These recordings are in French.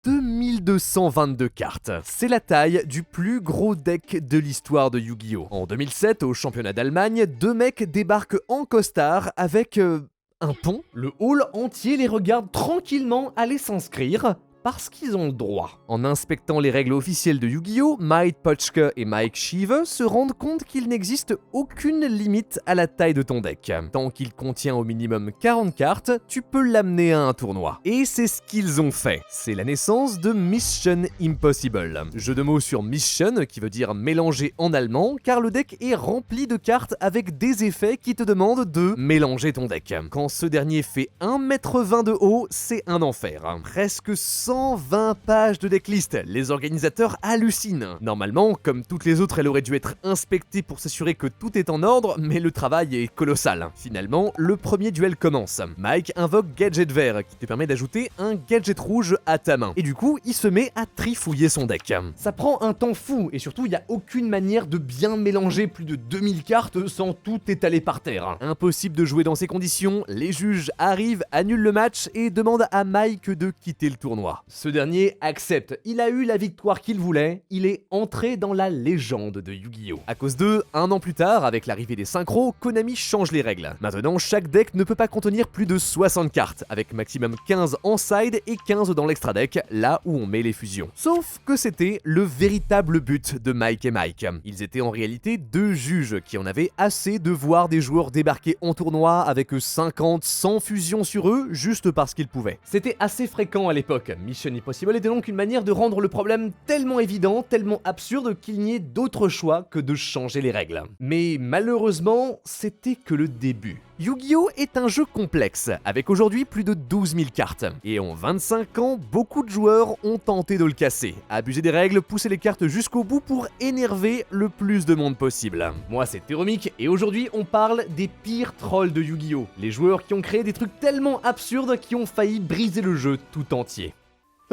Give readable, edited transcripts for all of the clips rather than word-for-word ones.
2222 cartes. C'est la taille du plus gros deck de l'histoire de Yu-Gi-Oh! En 2007, au championnat d'Allemagne, deux mecs débarquent en costard avec un pont. Le hall entier les regarde tranquillement aller s'inscrire. Parce qu'ils ont le droit. En inspectant les règles officielles de Yu-Gi-Oh!, Mike Pochke et Mike Shive se rendent compte qu'il n'existe aucune limite à la taille de ton deck. Tant qu'il contient au minimum 40 cartes, tu peux l'amener à un tournoi. Et c'est ce qu'ils ont fait. C'est la naissance de Mission Impossible. Jeu de mots sur Mission, qui veut dire mélanger en allemand, car le deck est rempli de cartes avec des effets qui te demandent de mélanger ton deck. Quand ce dernier fait 1,20 m de haut, c'est un enfer. Presque 120 pages de decklist, les organisateurs hallucinent. Normalement, comme toutes les autres, elle aurait dû être inspectée pour s'assurer que tout est en ordre, mais le travail est colossal. Finalement, le premier duel commence. Mike invoque Gadget vert, qui te permet d'ajouter un Gadget rouge à ta main. Et du coup, il se met à trifouiller son deck. Ça prend un temps fou, et surtout, il n'y a aucune manière de bien mélanger plus de 2000 cartes sans tout étaler par terre. Impossible de jouer dans ces conditions, les juges arrivent, annulent le match et demandent à Mike de quitter le tournoi. Ce dernier accepte, il a eu la victoire qu'il voulait, il est entré dans la légende de Yu-Gi-Oh! À cause d'eux, un an plus tard, avec l'arrivée des synchros, Konami change les règles. Maintenant, chaque deck ne peut pas contenir plus de 60 cartes, avec maximum 15 en side et 15 dans l'extra deck, là où on met les fusions. Sauf que c'était le véritable but de Mike et Mike. Ils étaient en réalité deux juges qui en avaient assez de voir des joueurs débarquer en tournoi avec 50, 100 fusions sur eux, juste parce qu'ils pouvaient. C'était assez fréquent à l'époque. Mission Impossible était donc une manière de rendre le problème tellement évident, tellement absurde qu'il n'y ait d'autre choix que de changer les règles. Mais malheureusement, c'était que le début. Yu-Gi-Oh! Est un jeu complexe, avec aujourd'hui plus de 12 000 cartes. Et en 25 ans, beaucoup de joueurs ont tenté de le casser, abuser des règles, pousser les cartes jusqu'au bout pour énerver le plus de monde possible. Moi c'est Théromique, et aujourd'hui on parle des pires trolls de Yu-Gi-Oh! Les joueurs qui ont créé des trucs tellement absurdes qui ont failli briser le jeu tout entier.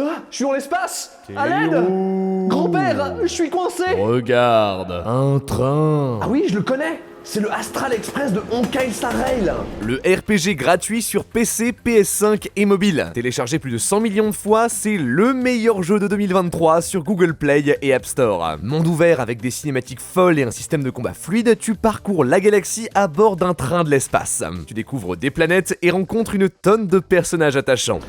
Ah, je suis dans l'espace! À l'aide! Grand-père, je suis coincé! Regarde, un train. Ah oui, je le connais! C'est le Astral Express de Honkai Star Rail! Le RPG gratuit sur PC, PS5 et mobile. Téléchargé plus de 100 millions de fois, c'est le meilleur jeu de 2023 sur Google Play et App Store. Monde ouvert avec des cinématiques folles et un système de combat fluide, tu parcours la galaxie à bord d'un train de l'espace. Tu découvres des planètes et rencontres une tonne de personnages attachants.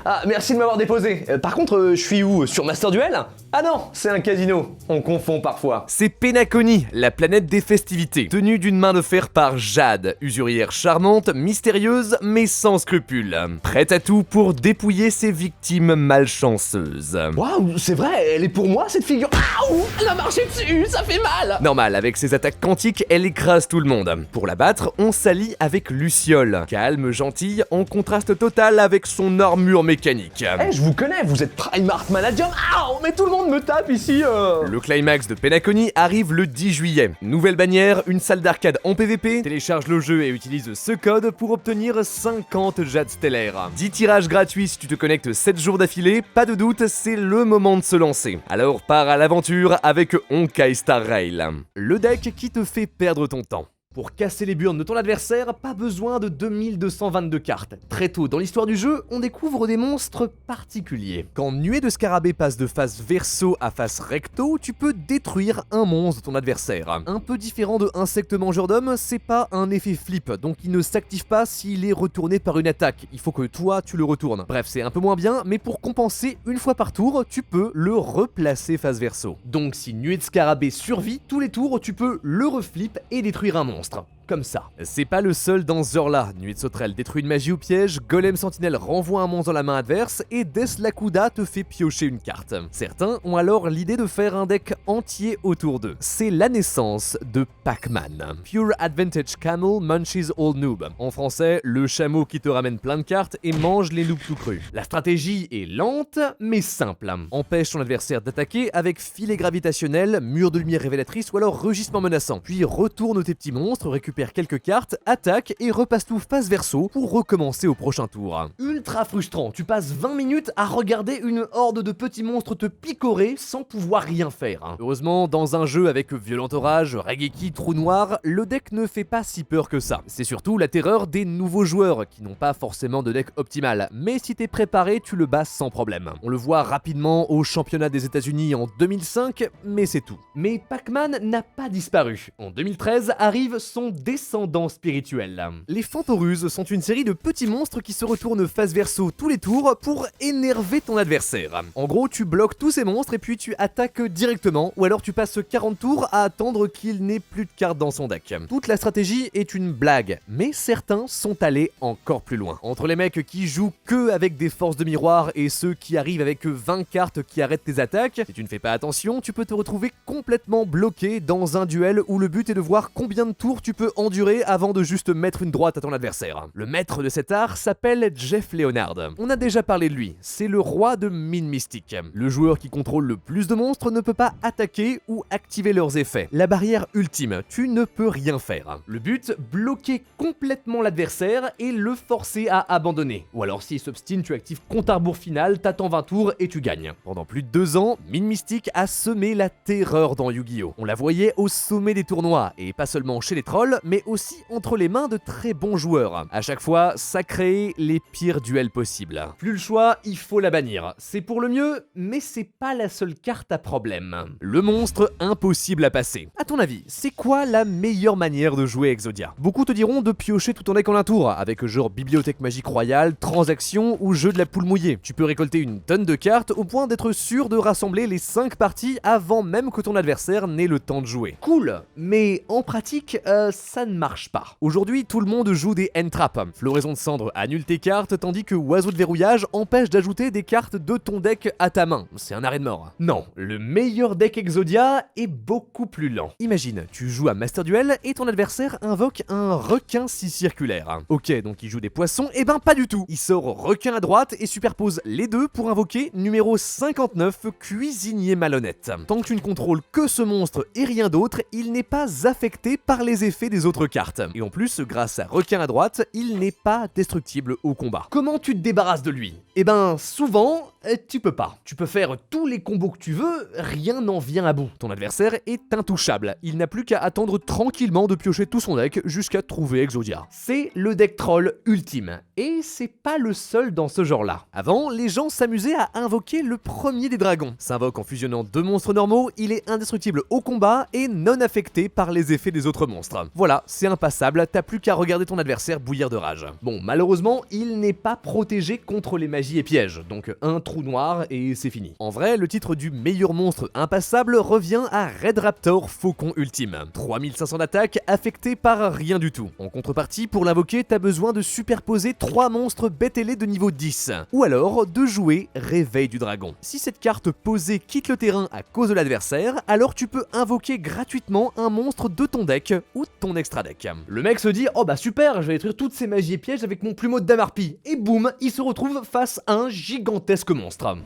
Ah, merci de m'avoir déposé. Par contre, je suis où? Sur Master Duel? Ah non, c'est un casino. On confond parfois. C'est Penacony, la planète des festivités, tenue d'une main de fer par Jade, usurière charmante, mystérieuse, mais sans scrupules. Prête à tout pour dépouiller ses victimes malchanceuses. Waouh, c'est vrai, elle est pour moi cette figure. Ah, elle a marché dessus, ça fait mal. Normal, avec ses attaques quantiques, elle écrase tout le monde. Pour la battre, on s'allie avec Luciole, calme, gentille, en contraste total avec son armure mécanique. Eh, je vous connais, vous êtes Primarch Manager. Ah, mais tout le monde me tape ici. Le climax de Penacony arrive le 10 juillet. Nouvelle bannière, une salle d'arcade en PVP, télécharge le jeu et utilise ce code pour obtenir 50 jades stellaires. 10 tirages gratuits si tu te connectes 7 jours d'affilée, pas de doute, c'est le moment de se lancer. Alors pars à l'aventure avec Honkai Star Rail. Le deck qui te fait perdre ton temps. Pour casser les burnes de ton adversaire, pas besoin de 2222 cartes. Très tôt dans l'histoire du jeu, on découvre des monstres particuliers. Quand Nuée de Scarabée passe de face verso à face recto, tu peux détruire un monstre de ton adversaire. Un peu différent de Insecte Mangeur d'Hommes, c'est pas un effet flip, donc il ne s'active pas s'il est retourné par une attaque. Il faut que toi, tu le retournes. Bref, c'est un peu moins bien, mais pour compenser, une fois par tour, tu peux le replacer face verso. Donc si Nuée de Scarabée survit, tous les tours, tu peux le reflip et détruire un monstre. Comme ça. C'est pas le seul dans ce genre-là. Nuée de Sauterelle détruit une magie au piège, Golem Sentinelle renvoie un monstre dans la main adverse et Death Lakuda te fait piocher une carte. Certains ont alors l'idée de faire un deck entier autour d'eux. C'est la naissance de Pac-Man. Pure Advantage Camel Munches All Noob. En français, le chameau qui te ramène plein de cartes et mange les noobs tout crus. La stratégie est lente, mais simple. Empêche ton adversaire d'attaquer avec filet gravitationnel, mur de lumière révélatrice ou alors rugissement menaçant. Puis retourne tes petits monstres, récupère récupère quelques cartes, attaque et repasse tout face verso pour recommencer au prochain tour. Ultra frustrant, tu passes 20 minutes à regarder une horde de petits monstres te picorer sans pouvoir rien faire. Heureusement, dans un jeu avec violent orage, Raigeki, trou noir, le deck ne fait pas si peur que ça. C'est surtout la terreur des nouveaux joueurs qui n'ont pas forcément de deck optimal, mais si t'es préparé, tu le bats sans problème. On le voit rapidement au championnat des États-Unis en 2005, mais c'est tout. Mais Pac-Man n'a pas disparu. En 2013 arrive son descendant spirituel. Les Fantorus sont une série de petits monstres qui se retournent face verso tous les tours pour énerver ton adversaire. En gros, tu bloques tous ces monstres et puis tu attaques directement, ou alors tu passes 40 tours à attendre qu'il n'ait plus de cartes dans son deck. Toute la stratégie est une blague, mais certains sont allés encore plus loin. Entre les mecs qui jouent que avec des forces de miroir et ceux qui arrivent avec 20 cartes qui arrêtent tes attaques, si tu ne fais pas attention, tu peux te retrouver complètement bloqué dans un duel où le but est de voir combien de tours tu peux endurer avant de juste mettre une droite à ton adversaire. Le maître de cet art s'appelle Jeff Leonard. On a déjà parlé de lui, c'est le roi de Mine Mystique. Le joueur qui contrôle le plus de monstres ne peut pas attaquer ou activer leurs effets. La barrière ultime, tu ne peux rien faire. Le but, bloquer complètement l'adversaire et le forcer à abandonner. Ou alors s'il s'obstine, tu actives compte à rebours final, t'attends 20 tours et tu gagnes. Pendant plus de 2 ans, Mine Mystique a semé la terreur dans Yu-Gi-Oh! On la voyait au sommet des tournois, et pas seulement chez les trolls, mais aussi entre les mains de très bons joueurs. À chaque fois, ça créait les pires duels possibles. Plus le choix, il faut la bannir. C'est pour le mieux, mais c'est pas la seule carte à problème. Le monstre impossible à passer. À ton avis, c'est quoi la meilleure manière de jouer Exodia? Beaucoup te diront de piocher tout ton deck en un tour, avec genre bibliothèque magique royale, transaction ou jeu de la poule mouillée. Tu peux récolter une tonne de cartes au point d'être sûr de rassembler les 5 parties avant même que ton adversaire n'ait le temps de jouer. Cool, mais en pratique, ça ne marche pas. Aujourd'hui, tout le monde joue des end-traps. Floraison de cendre annule tes cartes, tandis que Oiseau de verrouillage empêche d'ajouter des cartes de ton deck à ta main. C'est un arrêt de mort. Non, le meilleur deck Exodia est beaucoup plus lent. Imagine, tu joues à Master Duel et ton adversaire invoque un requin si circulaire. Ok, donc il joue des poissons, et ben pas du tout. Il sort requin à droite et superpose les deux pour invoquer numéro 59, cuisinier malhonnête. Tant que tu ne contrôles que ce monstre et rien d'autre, il n'est pas affecté par les effets des autres cartes. Et en plus, grâce à requin à droite, il n'est pas destructible au combat. Comment tu te débarrasses de lui? Eh ben, souvent, tu peux pas. Tu peux faire tous les combos que tu veux, rien n'en vient à bout. Ton adversaire est intouchable. Il n'a plus qu'à attendre tranquillement de piocher tout son deck jusqu'à trouver Exodia. C'est le deck troll ultime. Et c'est pas le seul dans ce genre-là. Avant, les gens s'amusaient à invoquer le premier des dragons. S'invoque en fusionnant 2 monstres normaux, il est indestructible au combat et non affecté par les effets des autres monstres. Voilà, c'est impassable, t'as plus qu'à regarder ton adversaire bouillir de rage. Bon, malheureusement, il n'est pas protégé contre les magies et pièges, donc un trou noir et c'est fini. En vrai, le titre du meilleur monstre impassable revient à Red Raptor Faucon Ultime. 3500 d'attaque, affecté par rien du tout. En contrepartie, pour l'invoquer, t'as besoin de superposer 3 monstres bêtes ailés de niveau 10. Ou alors de jouer Réveil du Dragon. Si cette carte posée quitte le terrain à cause de l'adversaire, alors tu peux invoquer gratuitement un monstre de ton deck ou de ton extra deck. Le mec se dit « Oh bah super, je vais détruire toutes ces magies et pièges avec mon plumeau de Damarpi » et boum, il se retrouve face à un gigantesque monstre.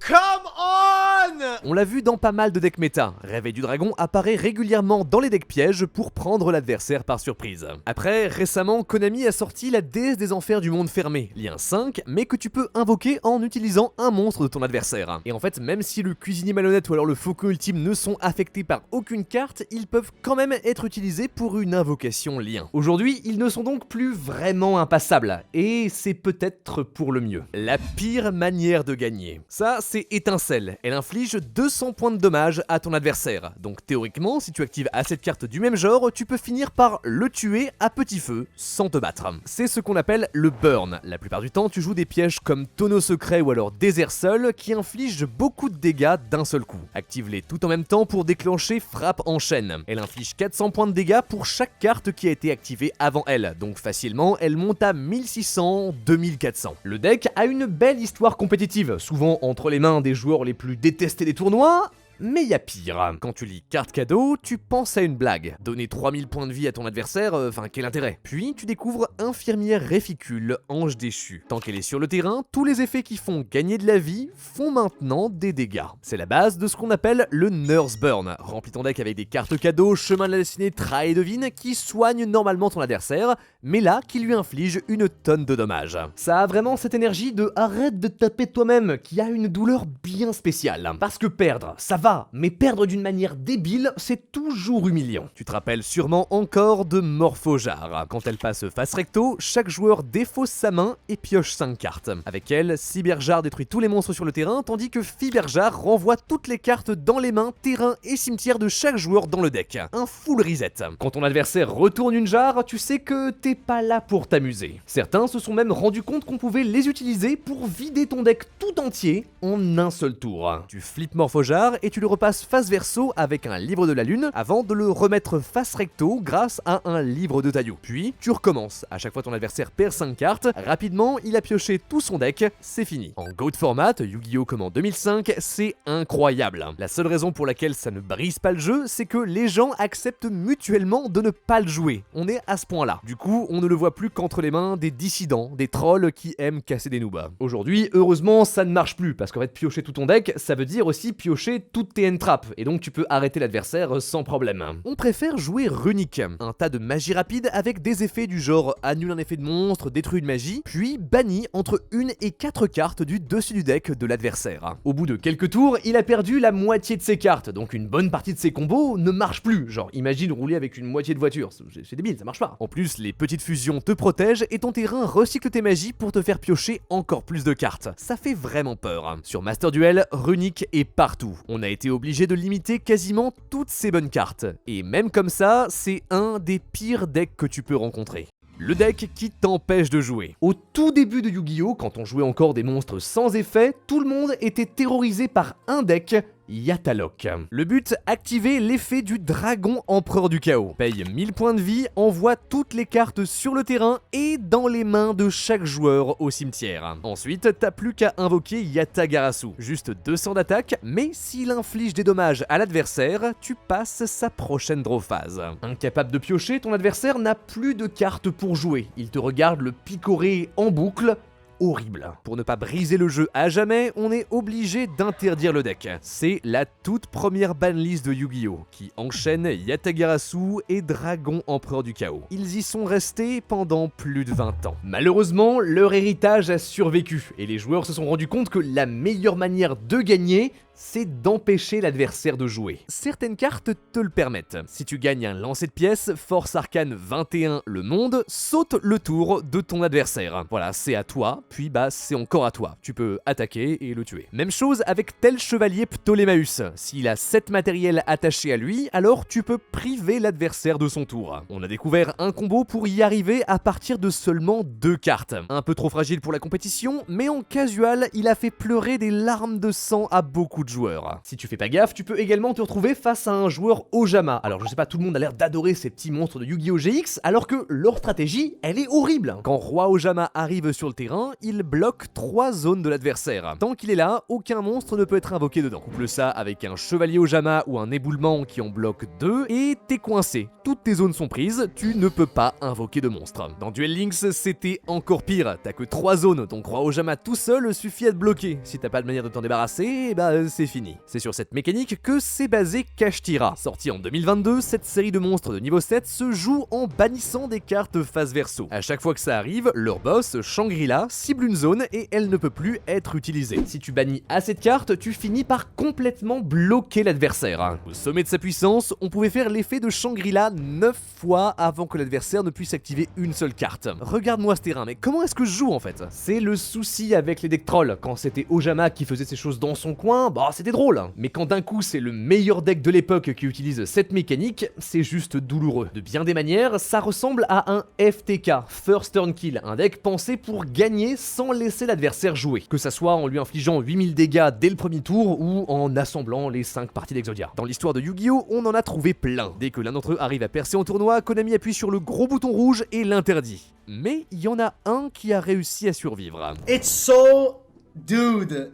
Come on! On l'a vu dans pas mal de decks méta, Réveil du Dragon apparaît régulièrement dans les decks pièges pour prendre l'adversaire par surprise. Après, récemment, Konami a sorti la déesse des enfers du monde fermé, lien 5, mais que tu peux invoquer en utilisant un monstre de ton adversaire. Et en fait, même si le cuisinier malhonnête ou alors le faucon ultime ne sont affectés par aucune carte, ils peuvent quand même être utilisés pour une invocation lien. Aujourd'hui, ils ne sont donc plus vraiment impassables, et c'est peut-être pour le mieux. La pire manière de gagner. Ça, c'est Étincelle. Elle inflige 200 points de dommage à ton adversaire. Donc théoriquement, si tu actives assez de cartes du même genre, tu peux finir par le tuer à petit feu sans te battre. C'est ce qu'on appelle le burn. La plupart du temps, tu joues des pièges comme Tonneau secret ou alors Désert seul qui infligent beaucoup de dégâts d'un seul coup. Active-les tout en même temps pour déclencher Frappe en chaîne. Elle inflige 400 points de dégâts pour chaque carte qui a été activée avant elle. Donc facilement, elle monte à 1600, 2400. Le deck a une belle histoire compétitive, souvent entre les mains des joueurs les plus détestés des tournois, Mais y a pire. Quand tu lis carte cadeau, tu penses à une blague. Donner 3000 points de vie à ton adversaire, quel intérêt? Puis tu découvres Infirmière Réficule, ange déchu. Tant qu'elle est sur le terrain, tous les effets qui font gagner de la vie font maintenant des dégâts. C'est la base de ce qu'on appelle le Nurse Burn. Remplis ton deck avec des cartes cadeaux, chemin de la destinée, Trahi et devine, qui soignent normalement ton adversaire, mais là qui lui inflige une tonne de dommages. Ça a vraiment cette énergie de arrête de taper toi-même, qui a une douleur bien spéciale. Parce que perdre, ça va, mais perdre d'une manière débile, c'est toujours humiliant. Tu te rappelles sûrement encore de Morphojar. Quand elle passe face recto, chaque joueur défausse sa main et pioche 5 cartes. Avec elle, Cyberjar détruit tous les monstres sur le terrain, tandis que Fiberjar renvoie toutes les cartes dans les mains, terrain et cimetière de chaque joueur dans le deck. Un full reset. Quand ton adversaire retourne une jarre, tu sais que t'es pas là pour t'amuser. Certains se sont même rendus compte qu'on pouvait les utiliser pour vider ton deck tout entier en un seul tour. Tu flippes Morphojar et tu le repasses face verso avec un livre de la lune avant de le remettre face recto grâce à un livre de taillou. Puis tu recommences. À chaque fois ton adversaire perd 5 cartes, rapidement il a pioché tout son deck, c'est fini. En GOAT format, Yu-Gi-Oh! Comme en 2005, c'est incroyable. La seule raison pour laquelle ça ne brise pas le jeu, c'est que les gens acceptent mutuellement de ne pas le jouer. On est à ce point-là. Du coup, on ne le voit plus qu'entre les mains des dissidents, des trolls qui aiment casser des noobs. Aujourd'hui, heureusement, ça ne marche plus, parce qu'en fait, piocher tout ton deck, ça veut dire aussi piocher toutes tes end-traps, et donc tu peux arrêter l'adversaire sans problème. On préfère jouer Runic, un tas de magie rapide avec des effets du genre annule un effet de monstre, détruit une magie, puis bannit entre 1 et 4 cartes du dessus du deck de l'adversaire. Au bout de quelques tours, il a perdu la moitié de ses cartes, donc une bonne partie de ses combos ne marche plus. Genre, imagine rouler avec une moitié de voiture, c'est débile, ça marche pas. En plus, les petites fusions te protègent et ton terrain recycle tes magies pour te faire piocher encore plus de cartes. Ça fait vraiment peur. Sur Master Duel, Runic est partout. On a été obligé de limiter quasiment toutes ces bonnes cartes. Et même comme ça, c'est un des pires decks que tu peux rencontrer. Le deck qui t'empêche de jouer. Au tout début de Yu-Gi-Oh, quand on jouait encore des monstres sans effet, tout le monde était terrorisé par un deck, Yatalok. Le but, activer l'effet du dragon empereur du chaos. Paye 1000 points de vie, envoie toutes les cartes sur le terrain et dans les mains de chaque joueur au cimetière. Ensuite, t'as plus qu'à invoquer Yatagarasu. Juste 200 d'attaque, mais s'il inflige des dommages à l'adversaire, tu passes sa prochaine draw phase. Incapable de piocher, ton adversaire n'a plus de cartes pour jouer. Il te regarde le picorer en boucle. Horrible. Pour ne pas briser le jeu à jamais, on est obligé d'interdire le deck. C'est la toute première banlist de Yu-Gi-Oh! Qui enchaîne Yatagarasu et Dragon Empereur du Chaos. Ils y sont restés pendant plus de 20 ans. Malheureusement, leur héritage a survécu, et les joueurs se sont rendus compte que la meilleure manière de gagner, c'est d'empêcher l'adversaire de jouer. Certaines cartes te le permettent. Si tu gagnes un lancer de pièces, Force Arcane 21 le monde, saute le tour de ton adversaire. Voilà, c'est à toi, puis c'est encore à toi. Tu peux attaquer et le tuer. Même chose avec tel chevalier Ptolémaeus. S'il a 7 matériels attachés à lui, alors tu peux priver l'adversaire de son tour. On a découvert un combo pour y arriver à partir de seulement 2 cartes. Un peu trop fragile pour la compétition, mais en casual, il a fait pleurer des larmes de sang à beaucoup de joueurs. Si tu fais pas gaffe, tu peux également te retrouver face à un joueur Ojama. Alors je sais pas, tout le monde a l'air d'adorer ces petits monstres de Yu-Gi-Oh! GX, alors que leur stratégie, elle est horrible. Quand Roi Ojama arrive sur le terrain, il bloque 3 zones de l'adversaire. Tant qu'il est là, aucun monstre ne peut être invoqué dedans. Couple ça avec un chevalier Ojama ou un éboulement qui en bloque 2 et t'es coincé. Toutes tes zones sont prises, tu ne peux pas invoquer de monstre. Dans Duel Links, c'était encore pire. T'as que 3 zones, donc Roi Ojama tout seul suffit à te bloquer. Si t'as pas de manière de t'en débarrasser, c'est fini. C'est sur cette mécanique que s'est basé Kashtira. Sorti en 2022, cette série de monstres de niveau 7 se joue en bannissant des cartes face verso. À chaque fois que ça arrive, leur boss, Shangri-La, cible une zone et elle ne peut plus être utilisée. Si tu bannis assez de cartes, tu finis par complètement bloquer l'adversaire. Au sommet de sa puissance, on pouvait faire l'effet de Shangri-La 9 fois avant que l'adversaire ne puisse activer une seule carte. Regarde-moi ce terrain, mais comment est-ce que je joue en fait? C'est le souci avec les decks trolls. Quand c'était Ojama qui faisait ces choses dans son coin, c'était drôle. Mais quand d'un coup c'est le meilleur deck de l'époque qui utilise cette mécanique, c'est juste douloureux. De bien des manières, ça ressemble à un FTK, First Turn Kill, un deck pensé pour gagner sans laisser l'adversaire jouer. Que ça soit en lui infligeant 8000 dégâts dès le premier tour ou en assemblant les 5 parties d'Exodia. Dans l'histoire de Yu-Gi-Oh! On en a trouvé plein. Dès que l'un d'entre eux arrive à percer en tournoi, Konami appuie sur le gros bouton rouge et l'interdit. Mais il y en a un qui a réussi à survivre. It's so... Dude.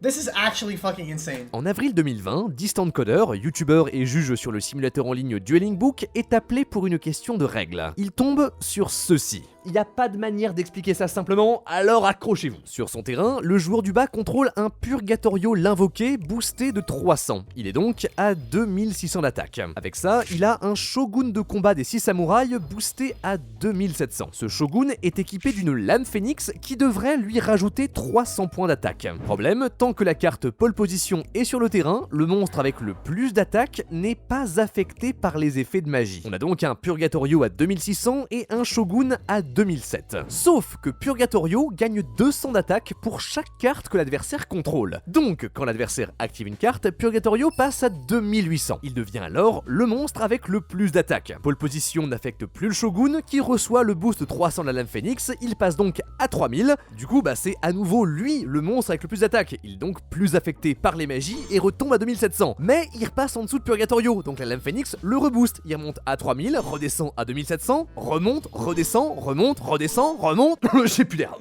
This is actually fucking insane. En avril 2020, Distant Coder, youtubeur et juge sur le simulateur en ligne Dueling Book, est appelé pour une question de règles. Il tombe sur ceci. Il n'y a pas de manière d'expliquer ça simplement, alors accrochez-vous. Sur son terrain, le joueur du bas contrôle un Purgatorio l'invoqué boosté de 300. Il est donc à 2600 d'attaque. Avec ça, il a un Shogun de combat des 6 samouraïs boosté à 2700. Ce Shogun est équipé d'une lame phénix qui devrait lui rajouter 300 points d'attaque. Problème, tant que la carte pole position est sur le terrain, le monstre avec le plus d'attaque n'est pas affecté par les effets de magie. On a donc un Purgatorio à 2600 et un Shogun à 2007. Sauf que Purgatorio gagne 200 d'attaque pour chaque carte que l'adversaire contrôle. Donc, quand l'adversaire active une carte, Purgatorio passe à 2800. Il devient alors le monstre avec le plus d'attaque. Pole position n'affecte plus le Shogun qui reçoit le boost 300 de la lame phénix, il passe donc à 3000. Du coup, c'est à nouveau lui le monstre avec le plus d'attaque. Il est donc plus affecté par les magies et retombe à 2700. Mais il repasse en dessous de Purgatorio, donc la lame phénix le rebooste. Il remonte à 3000, redescend à 2700, remonte, redescend, remonte, redescend, remonte. J'ai plus d'air.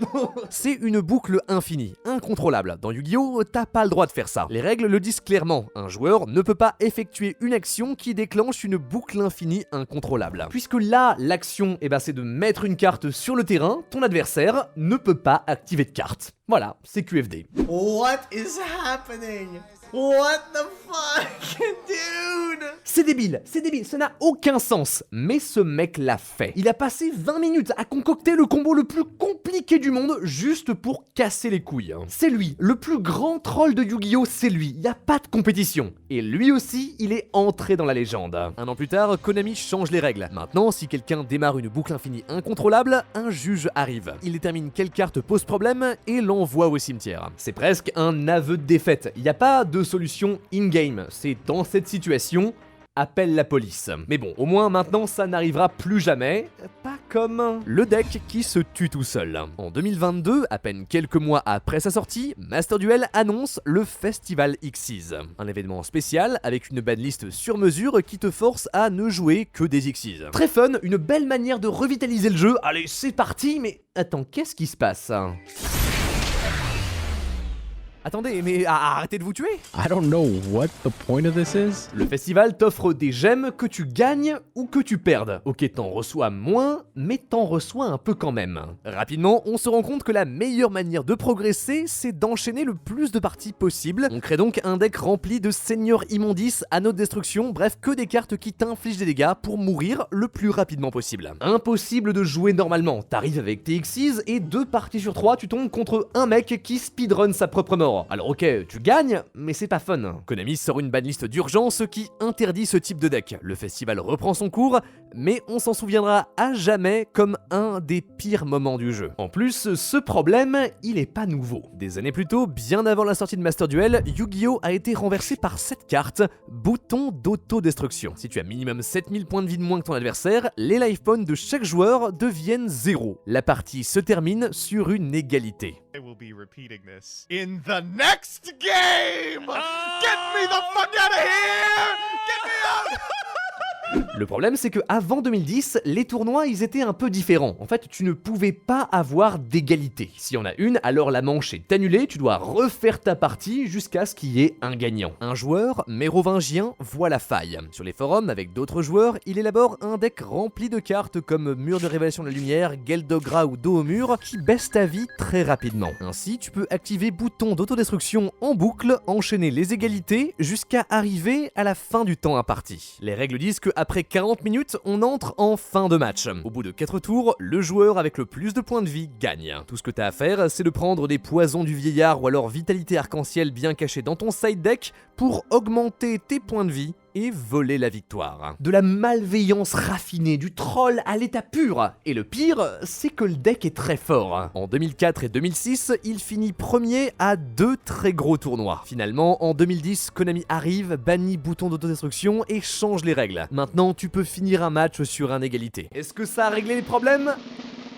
C'est une boucle infinie, incontrôlable. Dans Yu-Gi-Oh, t'as pas le droit de faire ça. Les règles le disent clairement. Un joueur ne peut pas effectuer une action qui déclenche une boucle infinie incontrôlable. Puisque là, l'action, c'est de mettre une carte sur le terrain, ton adversaire ne peut pas activer de carte. Voilà, c'est QFD. What is happening? What the fuck, dude? C'est débile, ça n'a aucun sens. Mais ce mec l'a fait. Il a passé 20 minutes à concocter le combo le plus compliqué du monde juste pour casser les couilles. C'est lui, le plus grand troll de Yu-Gi-Oh, c'est lui. Y a pas de compétition. Et lui aussi, il est entré dans la légende. Un an plus tard, Konami change les règles. Maintenant, si quelqu'un démarre une boucle infinie incontrôlable, un juge arrive. Il détermine quelle carte pose problème et l'envoie au cimetière. C'est presque un aveu de défaite. Y a pas de solution in-game. C'est dans cette situation, appelle la police. Mais bon, au moins maintenant ça n'arrivera plus jamais, pas comme le deck qui se tue tout seul. En 2022, à peine quelques mois après sa sortie, Master Duel annonce le Festival Xyz. Un événement spécial avec une banlist sur mesure qui te force à ne jouer que des Xyz. Très fun, une belle manière de revitaliser le jeu. Allez, c'est parti, mais attends, qu'est-ce qui se passe ? Attendez, mais arrêtez de vous tuer! I don't know what the point of this is. Le festival t'offre des gemmes que tu gagnes ou que tu perdes. Ok, t'en reçois moins, mais t'en reçois un peu quand même. Rapidement, on se rend compte que la meilleure manière de progresser, c'est d'enchaîner le plus de parties possible. On crée donc un deck rempli de seigneurs immondices à notre destruction, bref, que des cartes qui t'infligent des dégâts pour mourir le plus rapidement possible. Impossible de jouer normalement. T'arrives avec tes Xyz et 2 parties sur 3, tu tombes contre un mec qui speedrun sa propre mort. Alors ok, tu gagnes, mais c'est pas fun. Konami sort une banlist d'urgence qui interdit ce type de deck. Le festival reprend son cours, mais on s'en souviendra à jamais comme un des pires moments du jeu. En plus, ce problème, il est pas nouveau. Des années plus tôt, bien avant la sortie de Master Duel, Yu-Gi-Oh a été renversé par cette carte, bouton d'autodestruction. Si tu as minimum 7000 points de vie de moins que ton adversaire, les life points de chaque joueur deviennent 0. La partie se termine sur une égalité. I will be repeating this in the next game! Get me the fuck out of here! Get me out! Le problème, c'est que avant 2010, les tournois, ils étaient un peu différents. En fait, tu ne pouvais pas avoir d'égalité. S'il y en a une, alors la manche est annulée, tu dois refaire ta partie jusqu'à ce qu'il y ait un gagnant. Un joueur, mérovingien, voit la faille. Sur les forums, avec d'autres joueurs, il élabore un deck rempli de cartes comme Mur de Révélation de la Lumière, Geldogra ou Dos au mur, qui baisse ta vie très rapidement. Ainsi, tu peux activer bouton d'autodestruction en boucle, enchaîner les égalités, jusqu'à arriver à la fin du temps imparti. Les règles disent que après 40 minutes, on entre en fin de match. Au bout de 4 tours, le joueur avec le plus de points de vie gagne. Tout ce que t'as à faire, c'est de prendre des poisons du vieillard ou alors vitalité arc-en-ciel bien cachés dans ton side deck pour augmenter tes points de vie et voler la victoire. De la malveillance raffinée, du troll à l'état pur. Et le pire, c'est que le deck est très fort. En 2004 et 2006, il finit premier à 2 très gros tournois. Finalement, en 2010, Konami arrive, bannit bouton d'autodestruction et change les règles. Maintenant, tu peux finir un match sur une égalité. Est-ce que ça a réglé les problèmes ?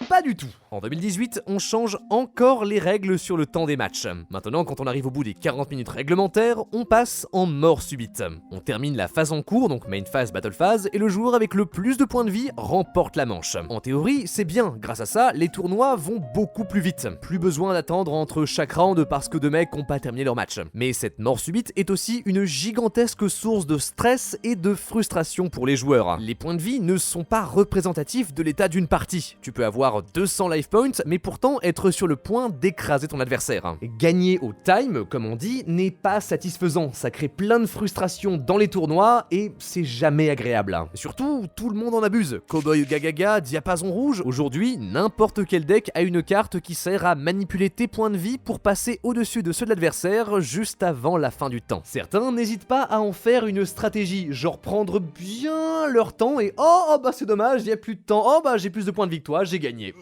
Pas du tout. En 2018, on change encore les règles sur le temps des matchs. Maintenant, quand on arrive au bout des 40 minutes réglementaires, on passe en mort subite. On termine la phase en cours, donc main phase, battle phase, et le joueur avec le plus de points de vie remporte la manche. En théorie, c'est bien, grâce à ça, les tournois vont beaucoup plus vite. Plus besoin d'attendre entre chaque round parce que deux mecs n'ont pas terminé leur match. Mais cette mort subite est aussi une gigantesque source de stress et de frustration pour les joueurs. Les points de vie ne sont pas représentatifs de l'état d'une partie. Tu peux avoir 200 life points, mais pourtant être sur le point d'écraser ton adversaire. Gagner au time, comme on dit, n'est pas satisfaisant. Ça crée plein de frustration dans les tournois et c'est jamais agréable. Surtout, tout le monde en abuse. Cowboy Gagaga, diapason rouge. Aujourd'hui, n'importe quel deck a une carte qui sert à manipuler tes points de vie pour passer au-dessus de ceux de l'adversaire juste avant la fin du temps. Certains n'hésitent pas à en faire une stratégie, genre prendre bien leur temps et oh bah c'est dommage, il y a plus de temps, oh bah j'ai plus de points de victoire, j'ai gagné.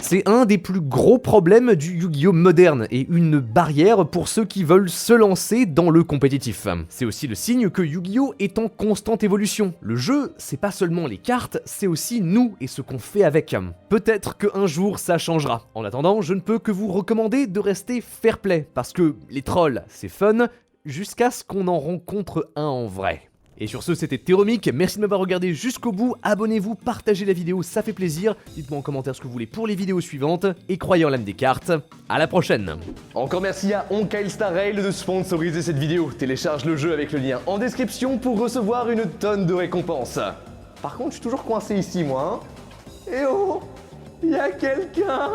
C'est un des plus gros problèmes du Yu-Gi-Oh moderne et une barrière pour ceux qui veulent se lancer dans le compétitif. C'est aussi le signe que Yu-Gi-Oh est en constante évolution. Le jeu, c'est pas seulement les cartes, c'est aussi nous et ce qu'on fait avec. Peut-être qu'un jour ça changera. En attendant, je ne peux que vous recommander de rester fair play, parce que les trolls, c'est fun, jusqu'à ce qu'on en rencontre un en vrai. Et sur ce, c'était Théromique, merci de m'avoir regardé jusqu'au bout, abonnez-vous, partagez la vidéo, ça fait plaisir, dites-moi en commentaire ce que vous voulez pour les vidéos suivantes, et croyez en l'âme des cartes, à la prochaine. Encore merci à Honkai Star Rail de sponsoriser cette vidéo. Télécharge le jeu avec le lien en description pour recevoir une tonne de récompenses. Par contre, je suis toujours coincé ici, moi. Hein. Eh oh, y a quelqu'un?